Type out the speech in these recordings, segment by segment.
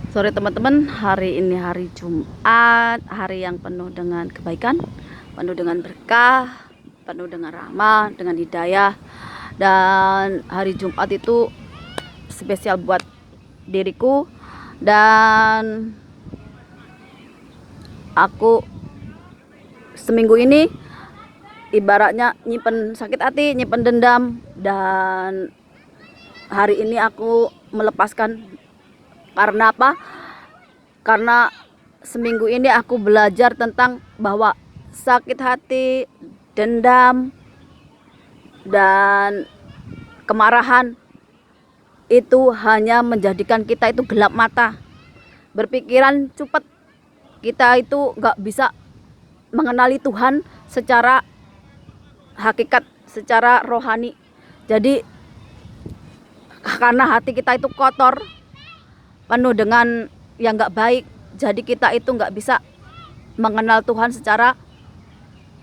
Sore teman-teman, hari ini hari Jumat, hari yang penuh dengan kebaikan, penuh dengan berkah, penuh dengan rahmat, dengan hidayah. Dan hari Jumat itu spesial buat diriku. Dan aku seminggu ini ibaratnya nyimpen sakit hati, nyimpen dendam. Dan hari ini aku melepaskan. Karena apa? Karena seminggu ini aku belajar tentang bahwa sakit hati, dendam, dan kemarahan itu hanya menjadikan kita itu gelap mata, berpikiran cepat. Kita itu gak bisa mengenali Tuhan secara hakikat, secara rohani. Jadi karena hati kita itu kotor, penuh dengan yang gak baik, jadi kita itu gak bisa mengenal Tuhan secara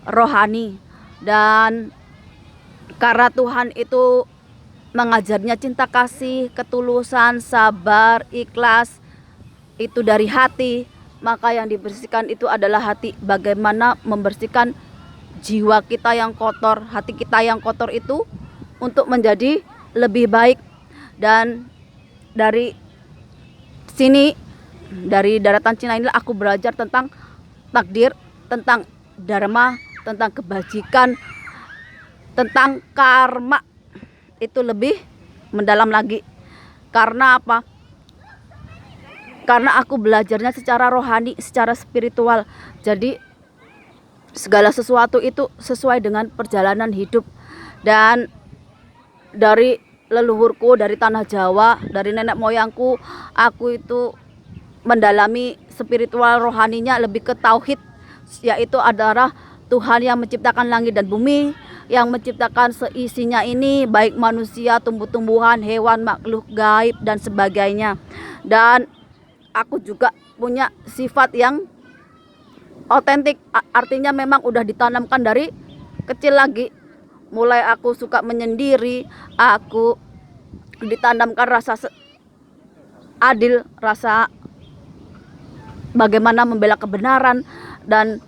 rohani. Dan karena Tuhan itu mengajarnya cinta kasih, ketulusan, sabar, ikhlas, itu dari hati, maka yang dibersihkan itu adalah hati. Bagaimana membersihkan jiwa kita yang kotor, hati kita yang kotor itu untuk menjadi lebih baik. Dan dari sini, dari daratan Cina ini aku belajar tentang takdir, tentang dharma, tentang kebajikan, tentang karma. Itu lebih mendalam lagi. Karena apa? Karena aku belajarnya secara rohani, secara spiritual. Jadi segala sesuatu itu sesuai dengan perjalanan hidup. Dan dari leluhurku, dari tanah Jawa, dari nenek moyangku, aku itu mendalami spiritual rohaninya lebih ke tauhid, yaitu adalah Tuhan yang menciptakan langit dan bumi, yang menciptakan seisinya ini, baik manusia, tumbuh-tumbuhan, hewan, makhluk gaib, dan sebagainya. Dan aku juga punya sifat yang otentik, artinya memang udah ditanamkan dari kecil lagi. Mulai aku suka menyendiri, aku ditanamkan rasa adil, rasa bagaimana membela kebenaran dan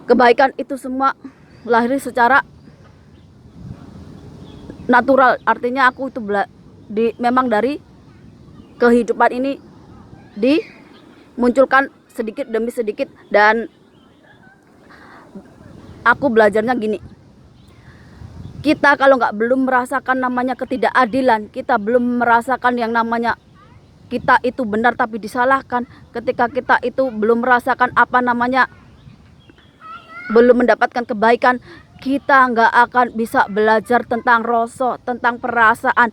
kebaikan. Itu semua lahir secara natural, artinya aku itu memang dari kehidupan ini dimunculkan sedikit demi sedikit. Dan aku belajarnya gini, kita kalau belum merasakan namanya ketidakadilan, kita belum merasakan yang namanya kita itu benar tapi disalahkan, ketika kita itu belum merasakan apa namanya, belum mendapatkan kebaikan, kita nggak akan bisa belajar tentang rasa, tentang perasaan,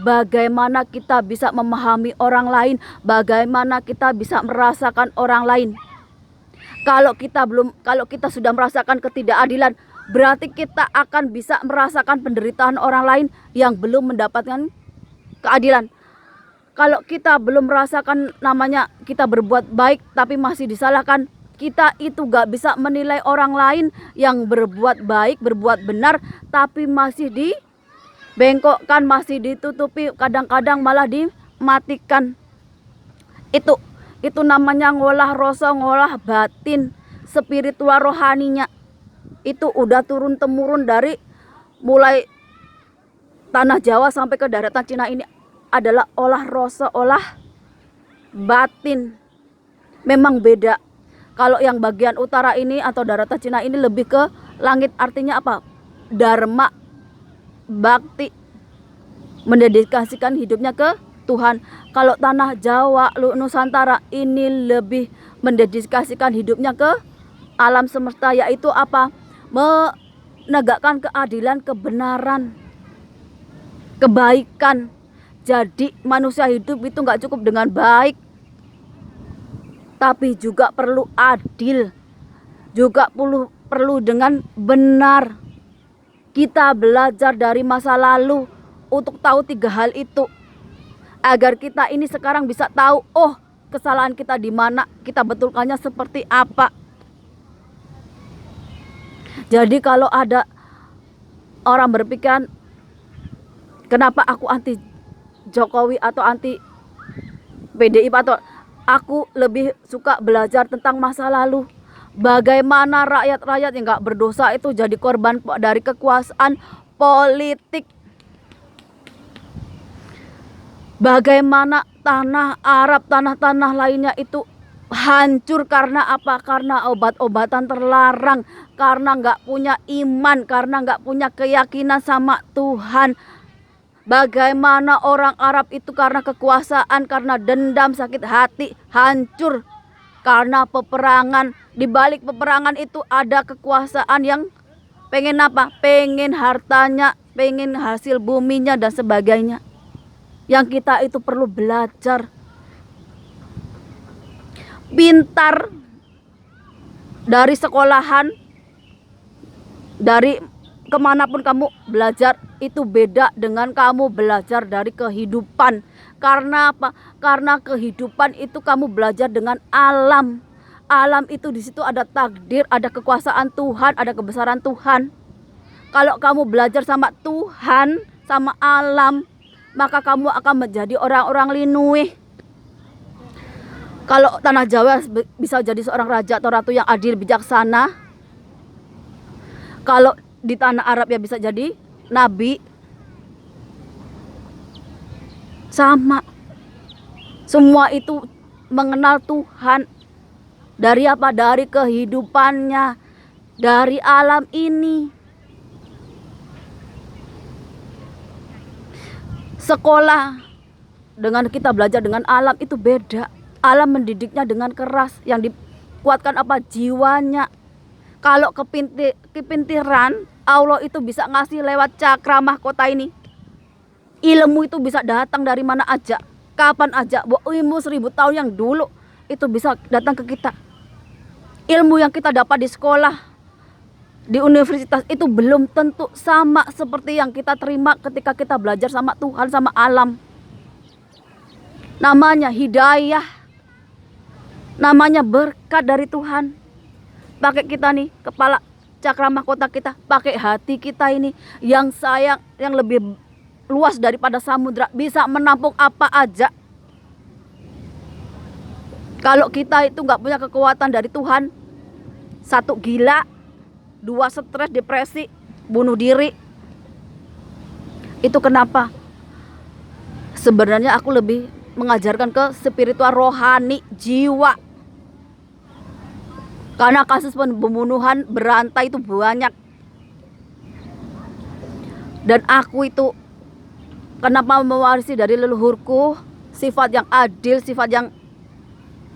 bagaimana kita bisa memahami orang lain, bagaimana kita bisa merasakan orang lain. Kalau kita sudah merasakan ketidakadilan, berarti kita akan bisa merasakan penderitaan orang lain yang belum mendapatkan keadilan. Kalau kita belum merasakan namanya kita berbuat baik tapi masih disalahkan, kita itu gak bisa menilai orang lain yang berbuat baik, berbuat benar, tapi masih dibengkokkan, masih ditutupi, kadang-kadang malah dimatikan. Itu namanya ngolah rasa, ngolah batin, spiritual rohaninya. Itu udah turun-temurun dari mulai tanah Jawa sampai ke daratan Cina ini adalah olah rasa, olah batin. Memang beda. Kalau yang bagian utara ini atau daratan Cina ini lebih ke langit, artinya apa? Dharma, bakti, mendedikasikan hidupnya ke Tuhan. Kalau tanah Jawa, Nusantara ini lebih mendedikasikan hidupnya ke alam semesta, yaitu apa? Menegakkan keadilan, kebenaran, kebaikan. Jadi manusia hidup itu gak cukup dengan baik, tapi juga perlu adil, juga perlu dengan benar. Kita belajar dari masa lalu untuk tahu 3 hal itu, agar kita ini sekarang bisa tahu, oh kesalahan kita di mana, kita betulkannya seperti apa. Jadi kalau ada orang berpikiran, kenapa aku anti Jokowi atau anti PDIP atau aku lebih suka belajar tentang masa lalu. Bagaimana rakyat-rakyat yang gak berdosa itu jadi korban dari kekuasaan politik. Bagaimana tanah Arab, tanah-tanah lainnya itu hancur karena apa? Karena obat-obatan terlarang, karena nggak punya iman, karena nggak punya keyakinan sama Tuhan. Bagaimana orang Arab itu karena kekuasaan, karena dendam, sakit hati, hancur karena peperangan. Di balik peperangan itu ada kekuasaan yang pengen apa? Pengen hartanya, pengen hasil buminya dan sebagainya. Yang kita itu perlu belajar pintar dari sekolahan, dari kemanapun kamu belajar itu beda dengan kamu belajar dari kehidupan. Karena apa? Karena kehidupan itu kamu belajar dengan alam. Alam itu di situ ada takdir, ada kekuasaan Tuhan, ada kebesaran Tuhan. Kalau kamu belajar sama Tuhan, sama alam, maka kamu akan menjadi orang-orang linuih. Kalau tanah Jawa bisa jadi seorang raja atau ratu yang adil, bijaksana. Kalau di tanah Arab ya bisa jadi nabi. Sama. Semua itu mengenal Tuhan. Dari apa? Dari kehidupannya. Dari alam ini. Sekolah dengan kita belajar dengan alam itu beda. Alam mendidiknya dengan keras, yang dikuatkan apa? Jiwanya. Kalau kepintiran, Allah itu bisa ngasih lewat cakra mahkota ini. Ilmu itu bisa datang dari mana aja, kapan aja. Ilmu 1000 tahun yang dulu itu bisa datang ke kita. Ilmu yang kita dapat di sekolah, di universitas itu belum tentu sama seperti yang kita terima ketika kita belajar sama Tuhan, sama alam. Namanya hidayah, namanya berkat dari Tuhan. Pakai kita nih, kepala cakra mahkota kita, pakai hati kita ini yang sayang, yang lebih luas daripada samudra, bisa menampung apa aja. Kalau kita itu nggak punya kekuatan dari Tuhan, 1 gila, 2 stres, depresi, bunuh diri. Itu kenapa? Sebenarnya aku lebih mengajarkan ke spiritual, rohani, jiwa. Karena kasus pembunuhan berantai itu banyak. Dan aku itu kenapa mewarisi dari leluhurku sifat yang adil, sifat yang,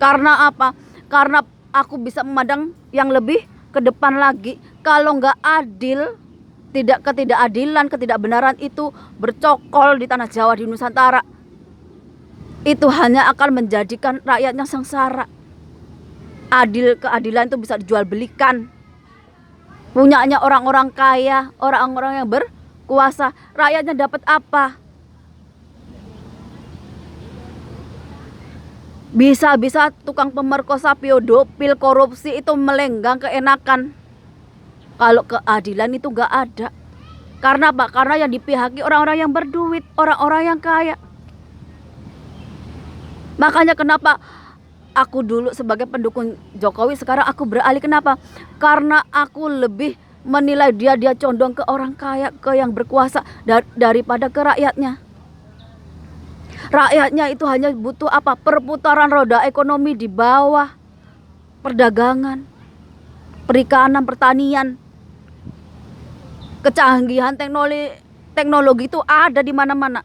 karena apa? Karena aku bisa memandang yang lebih ke depan lagi. Kalau nggak adil, ketidakadilan, ketidakbenaran itu bercokol di tanah Jawa, di Nusantara, itu hanya akan menjadikan rakyatnya sengsara. Keadilan itu bisa dijual belikan. Punyanya orang-orang kaya, orang-orang yang berkuasa. Rakyatnya dapat apa? Bisa-bisa tukang pemerkosa, pedofil, korupsi itu melenggang keenakan. Kalau keadilan itu gak ada. Karena apa? Karena yang dipihaki orang-orang yang berduit, orang-orang yang kaya. Makanya kenapa aku dulu sebagai pendukung Jokowi, sekarang aku beralih. Kenapa? Karena aku lebih menilai dia condong ke orang kaya, ke yang berkuasa daripada ke rakyatnya. Rakyatnya itu hanya butuh apa? Perputaran roda ekonomi di bawah. Perdagangan, perikanan, pertanian. Kecanggihan teknologi itu ada di mana-mana.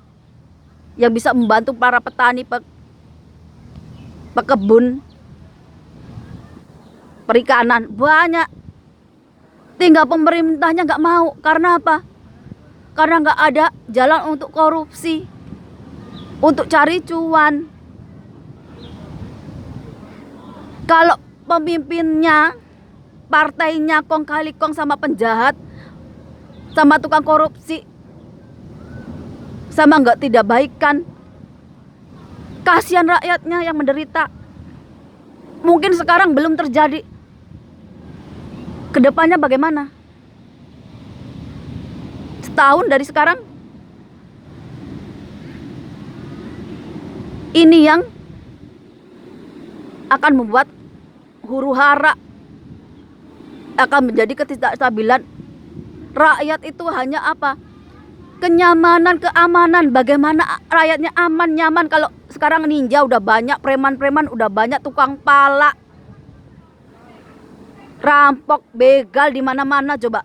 Yang bisa membantu para petani, pekebun, perikanan, banyak. Tinggal pemerintahnya nggak mau. Karena apa? Karena nggak ada jalan untuk korupsi, untuk cari cuan. Kalau pemimpinnya, partainya kong kali kong sama penjahat, sama tukang korupsi, sama nggak tidak baikan, kasihan rakyatnya yang menderita. Mungkin sekarang belum terjadi. Kedepannya bagaimana? Setahun dari sekarang, ini yang akan membuat huru-hara, akan menjadi ketidakstabilan. Rakyat itu hanya apa? Kenyamanan, keamanan. Bagaimana rakyatnya aman, nyaman kalau sekarang ninja udah banyak, preman-preman udah banyak, tukang pala, rampok, begal di mana-mana. Coba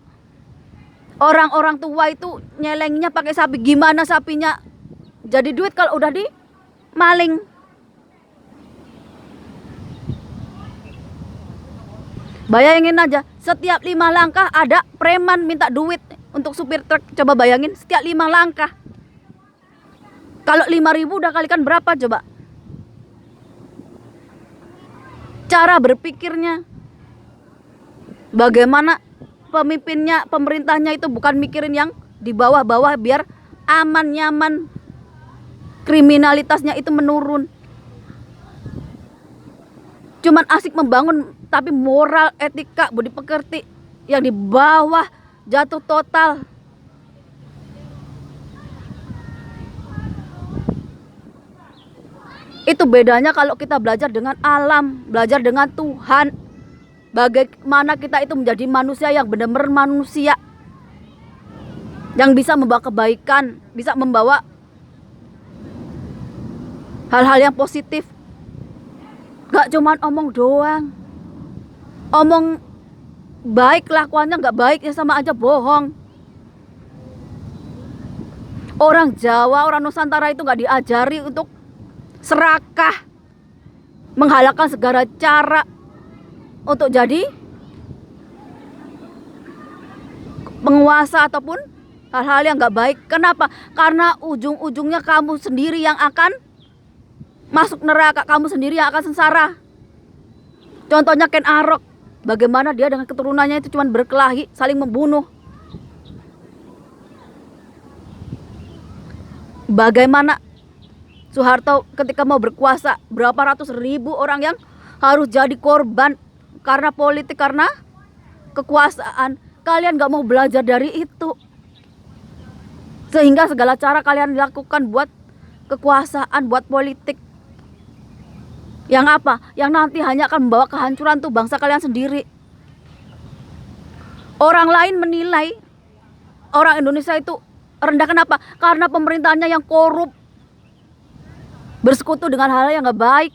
orang-orang tua itu nyelengnya pakai sapi. Gimana sapinya jadi duit kalau udah di maling? Bayangin aja, setiap 5 langkah ada preman minta duit untuk supir truk. Coba bayangin, setiap 5 langkah. Kalau 5.000 udah kalikan berapa coba? Cara berpikirnya, bagaimana pemimpinnya, pemerintahnya itu bukan mikirin yang di bawah-bawah biar aman, nyaman, kriminalitasnya itu menurun. Cuman asik membangun, tapi moral, etika, budi pekerti yang di bawah jatuh total. Itu bedanya kalau kita belajar dengan alam, belajar dengan Tuhan. Bagaimana kita itu menjadi manusia yang benar-benar manusia, yang bisa membawa kebaikan, bisa membawa hal-hal yang positif. Gak cuman omong doang. Omong baik, kelakuannya gak baik, ya sama aja bohong. Orang Jawa, orang Nusantara itu gak diajari untuk serakah, menghalalkan segala cara untuk jadi penguasa ataupun hal-hal yang gak baik. Kenapa? Karena ujung-ujungnya kamu sendiri yang akan masuk neraka, kamu sendiri yang akan sengsara. Contohnya Ken Arok, bagaimana dia dengan keturunannya itu cuma berkelahi, saling membunuh. Bagaimana Soeharto ketika mau berkuasa, berapa ratus ribu orang yang harus jadi korban karena politik, karena kekuasaan. Kalian gak mau belajar dari itu, sehingga segala cara kalian lakukan buat kekuasaan, buat politik. Yang apa? Yang nanti hanya akan membawa kehancuran tuh bangsa kalian sendiri. Orang lain menilai orang Indonesia itu rendah. Kenapa? Karena pemerintahannya yang korup, bersekutu dengan hal yang gak baik.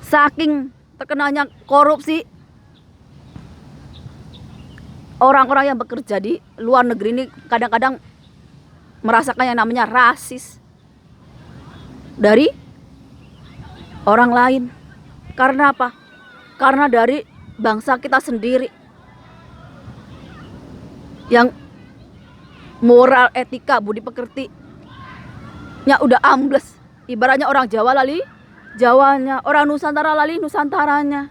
Saking terkenalnya korupsi, orang-orang yang bekerja di luar negeri ini kadang-kadang merasakan yang namanya rasis dari orang lain. Karena apa? Karena dari bangsa kita sendiri yang moral, etika, budi pekerti nya udah ambles. Ibaratnya orang Jawa lali Jawanya, orang Nusantara lali Nusantaranya.